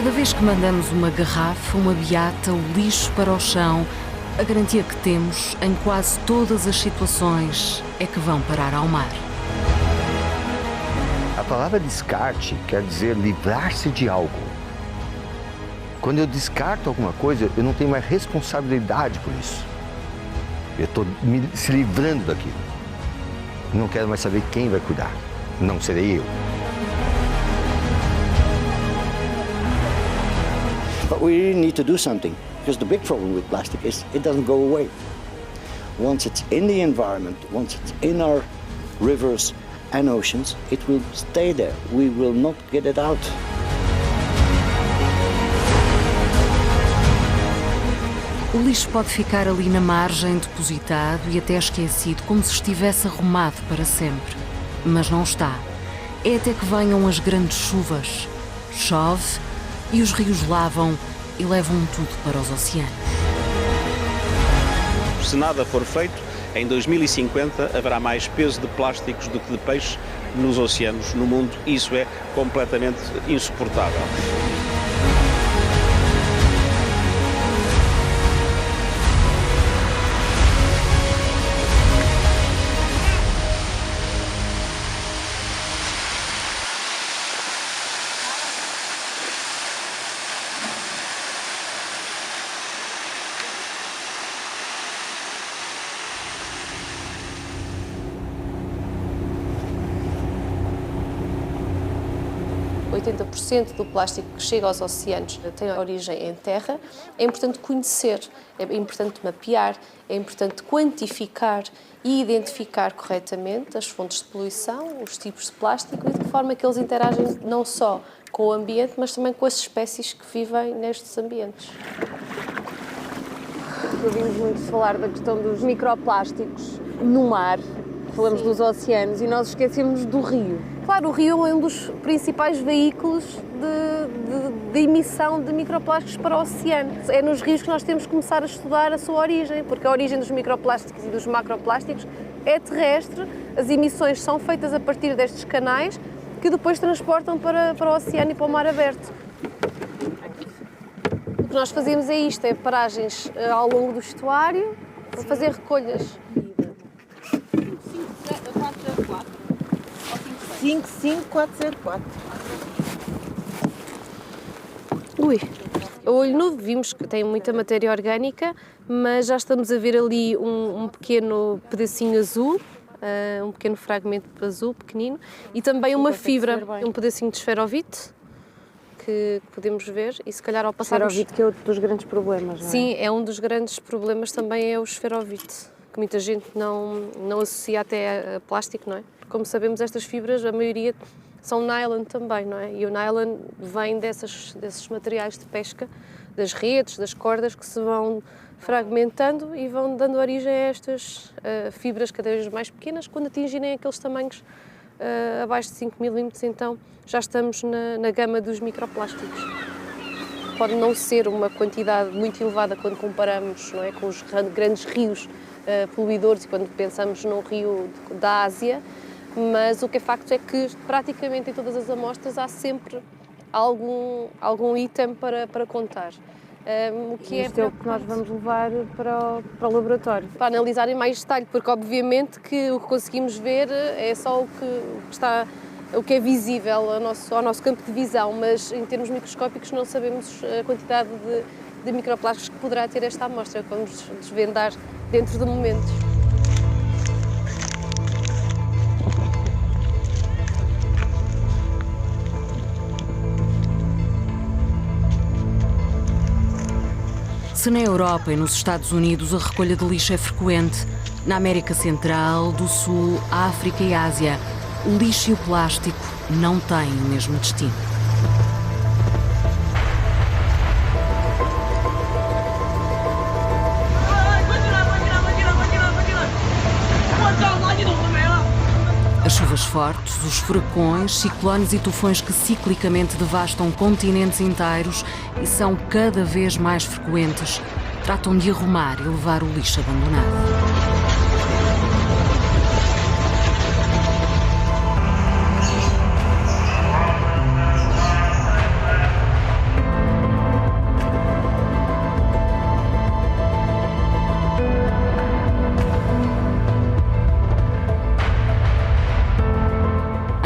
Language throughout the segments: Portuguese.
Cada vez que mandamos uma garrafa, uma beata, o lixo para o chão, a garantia que temos, em quase todas as situações, é que vão parar ao mar. A palavra descarte quer dizer livrar-se de algo. Quando eu descarto alguma coisa, eu não tenho mais responsabilidade por isso. Eu estou se livrando daquilo. Não quero mais saber quem vai cuidar. Não serei eu. But we really need to do something, because the big problem with plastic is it doesn't go away. Once it's in the environment, once it's in our rivers and oceans, it will stay there. We will not get it out. O lixo pode ficar ali na margem, depositado e até esquecido, como se estivesse arrumado para sempre. Mas não está. É até que venham as grandes chuvas. Chove e os rios lavam e levam tudo para os oceanos. Se nada for feito, em 2050 haverá mais peso de plásticos do que de peixes nos oceanos no mundo. Isso é completamente insuportável. Do plástico que chega aos oceanos tem origem em terra. É importante conhecer, é importante mapear, é importante quantificar e identificar corretamente as fontes de poluição, os tipos de plástico e de que forma que eles interagem não só com o ambiente, mas também com as espécies que vivem nestes ambientes. Ouvimos muito falar da questão dos microplásticos no mar, falamos dos oceanos e nós esquecemos do rio. Claro, o rio é um dos principais veículos de emissão de microplásticos para o oceano. É nos rios que nós temos que começar a estudar a sua origem, porque a origem dos microplásticos e dos macroplásticos é terrestre, as emissões são feitas a partir destes canais que depois transportam para o oceano e para o mar aberto. O que nós fazemos é isto, é paragens ao longo do estuário para fazer recolhas. 55404. Ui, a olho nu vimos que tem muita matéria orgânica, mas já estamos a ver ali um pequeno pedacinho azul, um pequeno fragmento azul, pequenino, e também uma fibra, um pedacinho de esferovite, que podemos ver, e se calhar ao passarmos... Esferovite que é outro dos grandes problemas, não é? Sim, é um dos grandes problemas também é o esferovite, que muita gente não associa até a plástico, não é? Como sabemos, estas fibras, a maioria são nylon também, não é? E o nylon vem desses materiais de pesca, das redes, das cordas, que se vão fragmentando e vão dando origem a estas fibras cada vez mais pequenas. Quando atingirem aqueles tamanhos abaixo de 5 milímetros, então já estamos na gama dos microplásticos. Pode não ser uma quantidade muito elevada quando comparamos, não é, com os grandes rios poluidores e quando pensamos num rio da Ásia, mas o que é facto é que praticamente em todas as amostras há sempre algum item para contar. O que é o que nós vamos levar para o laboratório. Para analisar em mais detalhe, porque obviamente que o que conseguimos ver é só o que é visível ao nosso campo de visão, mas em termos microscópicos não sabemos a quantidade de microplásticos que poderá ter esta amostra, que vamos desvendar dentro de momentos. Se na Europa e nos Estados Unidos a recolha de lixo é frequente, na América Central, do Sul, África e Ásia, o lixo e o plástico não têm o mesmo destino. As chuvas fortes, os furacões, ciclones e tufões que ciclicamente devastam continentes inteiros e são cada vez mais frequentes, tratam de arrumar e levar o lixo abandonado.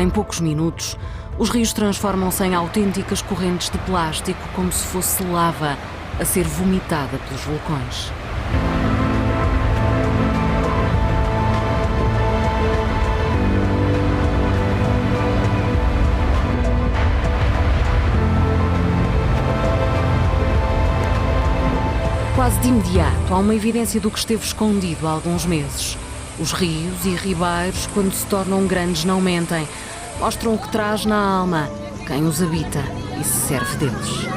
Em poucos minutos, os rios transformam-se em autênticas correntes de plástico, como se fosse lava a ser vomitada pelos vulcões. Quase de imediato, há uma evidência do que esteve escondido há alguns meses. Os rios e ribeiros, quando se tornam grandes, não mentem. Mostram o que traz na alma quem os habita e se serve deles.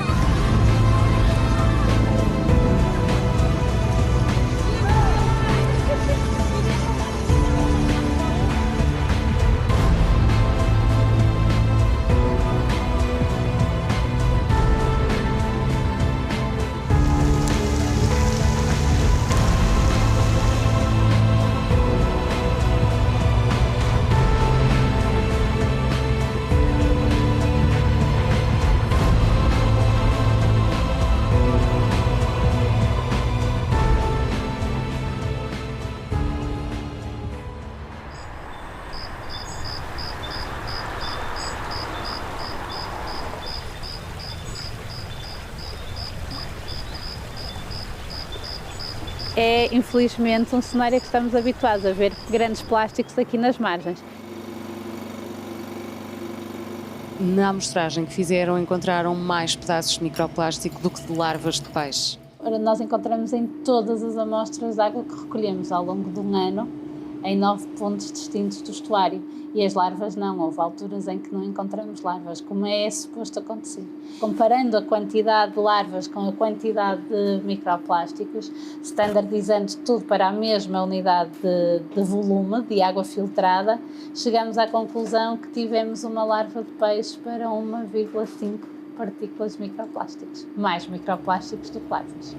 É, infelizmente, um cenário que estamos habituados a ver grandes plásticos aqui nas margens. Na amostragem que fizeram, encontraram mais pedaços de microplástico do que de larvas de peixe. Ora, nós encontramos em todas as amostras de água que recolhemos ao longo de um ano, em 9 pontos distintos do estuário. E as larvas não, houve alturas em que não encontramos larvas, como é suposto acontecer. Comparando a quantidade de larvas com a quantidade de microplásticos, standardizando tudo para a mesma unidade de volume de água filtrada, chegamos à conclusão que tivemos uma larva de peixe para 1,5 partículas de microplásticos, mais microplásticos do que larvas.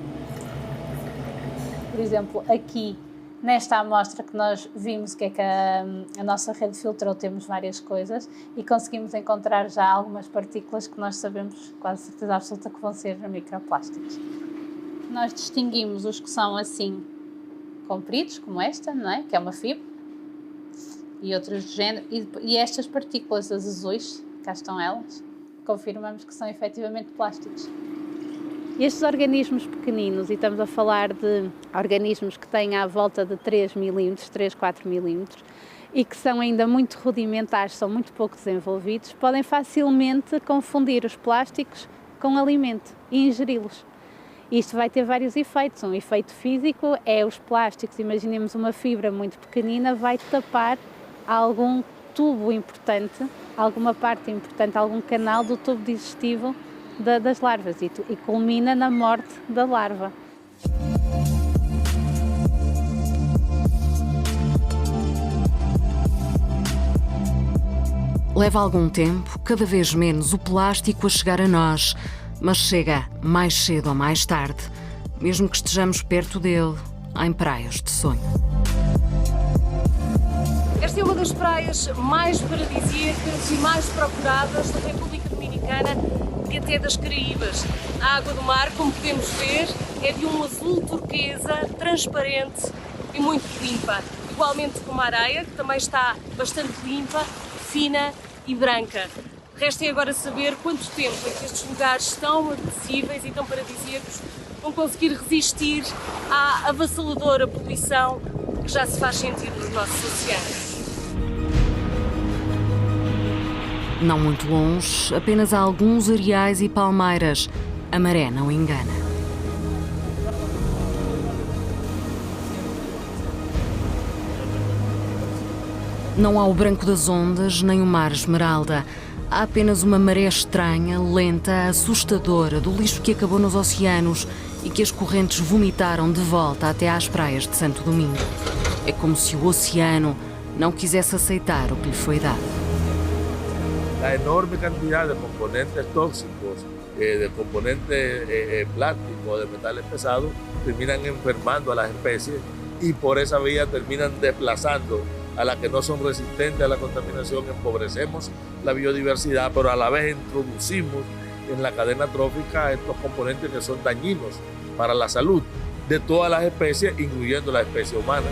Por exemplo, aqui, nesta amostra que nós vimos que é que a nossa rede filtrou, temos várias coisas e conseguimos encontrar já algumas partículas que nós sabemos, quase certeza absoluta, que vão ser microplásticos. Nós distinguimos os que são assim, compridos, como esta, não é? Que é uma fibra, e outras do género, e estas partículas, as azuis, cá estão elas, confirmamos que são efetivamente plásticos. Estes organismos pequeninos, e estamos a falar de organismos que têm à volta de 3 milímetros, 3, 4 milímetros, e que são ainda muito rudimentares, são muito pouco desenvolvidos, podem facilmente confundir os plásticos com alimento e ingeri-los. Isto vai ter vários efeitos. Um efeito físico é os plásticos, imaginemos uma fibra muito pequenina, vai tapar algum tubo importante, alguma parte importante, algum canal do tubo digestivo das larvas e culmina na morte da larva. Leva algum tempo, cada vez menos, o plástico a chegar a nós, mas chega mais cedo ou mais tarde, mesmo que estejamos perto dele, em praias de sonho. Esta é uma das praias mais paradisíacas e mais procuradas da República Dominicana e até das Caraíbas. A água do mar, como podemos ver, é de um azul turquesa, transparente e muito limpa. Igualmente como a areia, que também está bastante limpa, fina e branca. Resta agora saber quanto tempo é que estes lugares tão apetecíveis e tão paradisíacos vão conseguir resistir à avassaladora poluição que já se faz sentir nos nossos oceanos. Não muito longe, apenas há alguns areais e palmeiras. A maré não engana. Não há o branco das ondas, nem o mar esmeralda. Há apenas uma maré estranha, lenta, assustadora do lixo que acabou nos oceanos e que as correntes vomitaram de volta até às praias de Santo Domingo. É como se o oceano não quisesse aceitar o que lhe foi dado. La enorme cantidad de componentes tóxicos, de componentes plásticos, de metales pesados, terminan enfermando a las especies y por esa vía terminan desplazando a las que no son resistentes a la contaminación, empobrecemos la biodiversidad, pero a la vez introducimos en la cadena trófica estos componentes que son dañinos para la salud de todas las especies, incluyendo la especie humana.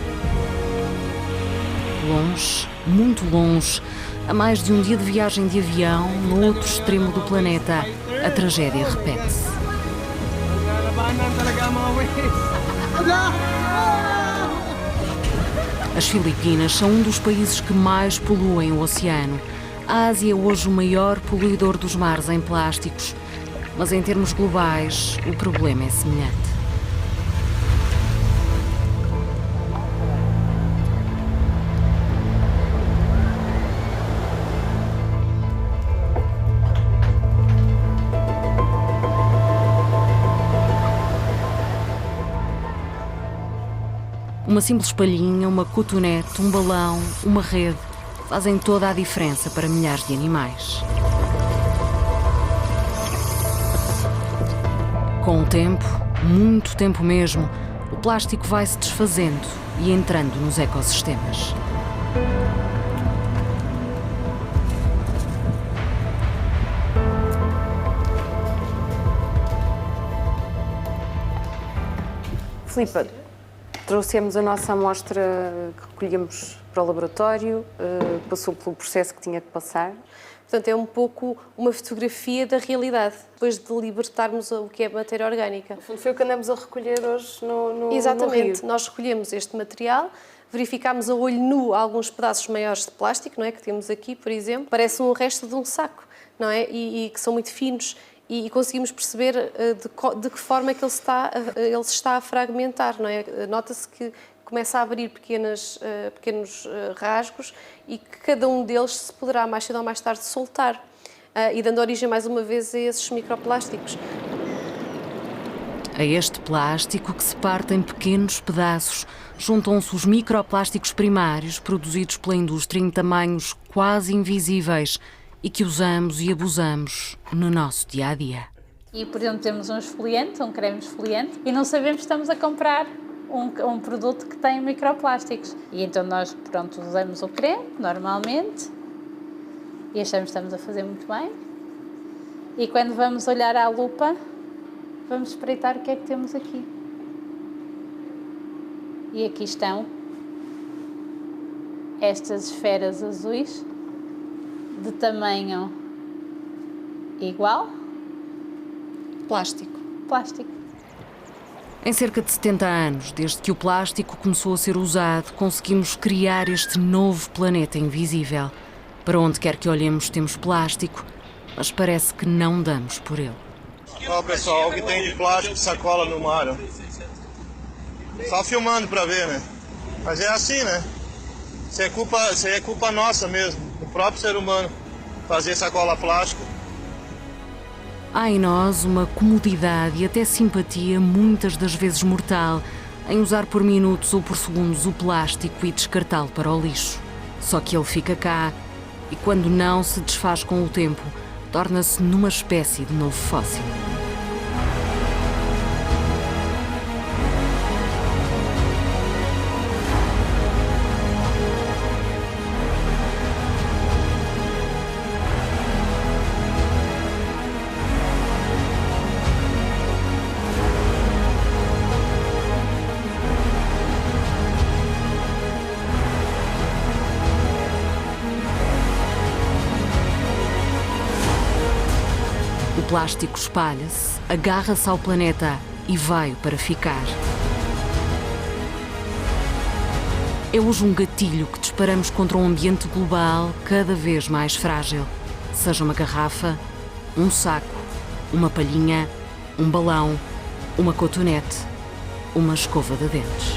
longe, muito longe, a mais de um dia de viagem de avião, no outro extremo do planeta, a tragédia repete-se. As Filipinas são um dos países que mais poluem o oceano. A Ásia é hoje o maior poluidor dos mares em plásticos, mas em termos globais, o problema é semelhante. Uma simples palhinha, uma cotonete, um balão, uma rede fazem toda a diferença para milhares de animais. Com o tempo, muito tempo mesmo, o plástico vai se desfazendo e entrando nos ecossistemas. Filipe, trouxemos a nossa amostra que recolhemos para o laboratório, passou pelo processo que tinha que passar. Portanto, é um pouco uma fotografia da realidade, depois de libertarmos o que é matéria orgânica. Foi o que andamos a recolher hoje no Exatamente. no Rio. Nós recolhemos este material, verificámos a olho nu alguns pedaços maiores de plástico, não é, que temos aqui, por exemplo. Parece um resto de um saco, não é? E que são muito finos. E conseguimos perceber de que forma é que ele se está a fragmentar, não é? Nota-se que começa a abrir pequenos rasgos e que cada um deles se poderá mais cedo ou mais tarde soltar, e dando origem mais uma vez a esses microplásticos. A este plástico que se parte em pequenos pedaços, juntam-se os microplásticos primários produzidos pela indústria em tamanhos quase invisíveis e que usamos e abusamos no nosso dia-a-dia. E, por exemplo, temos um esfoliante, um creme esfoliante, e não sabemos que estamos a comprar um produto que tem microplásticos. E então nós, pronto, usamos o creme, normalmente, e achamos que estamos a fazer muito bem. E quando vamos olhar à lupa, vamos espreitar o que é que temos aqui. E aqui estão estas esferas azuis, de tamanho igual. Plástico. Em cerca de 70 anos, desde que o plástico começou a ser usado, conseguimos criar este novo planeta invisível. Para onde quer que olhemos temos plástico, mas parece que não damos por ele. Ó pessoal, o que tem de plástico, sacola no mar. Ó. Só filmando pra ver, né? Mas é assim, né? Isso é culpa nossa mesmo, do próprio ser humano, fazer sacola plástica. Há em nós uma comodidade e até simpatia, muitas das vezes mortal, em usar por minutos ou por segundos o plástico e descartá-lo para o lixo. Só que ele fica cá e, quando não se desfaz com o tempo, torna-se numa espécie de novo fóssil. O plástico espalha-se, agarra-se ao planeta e veio para ficar. É hoje um gatilho que disparamos contra um ambiente global cada vez mais frágil. Seja uma garrafa, um saco, uma palhinha, um balão, uma cotonete, uma escova de dentes.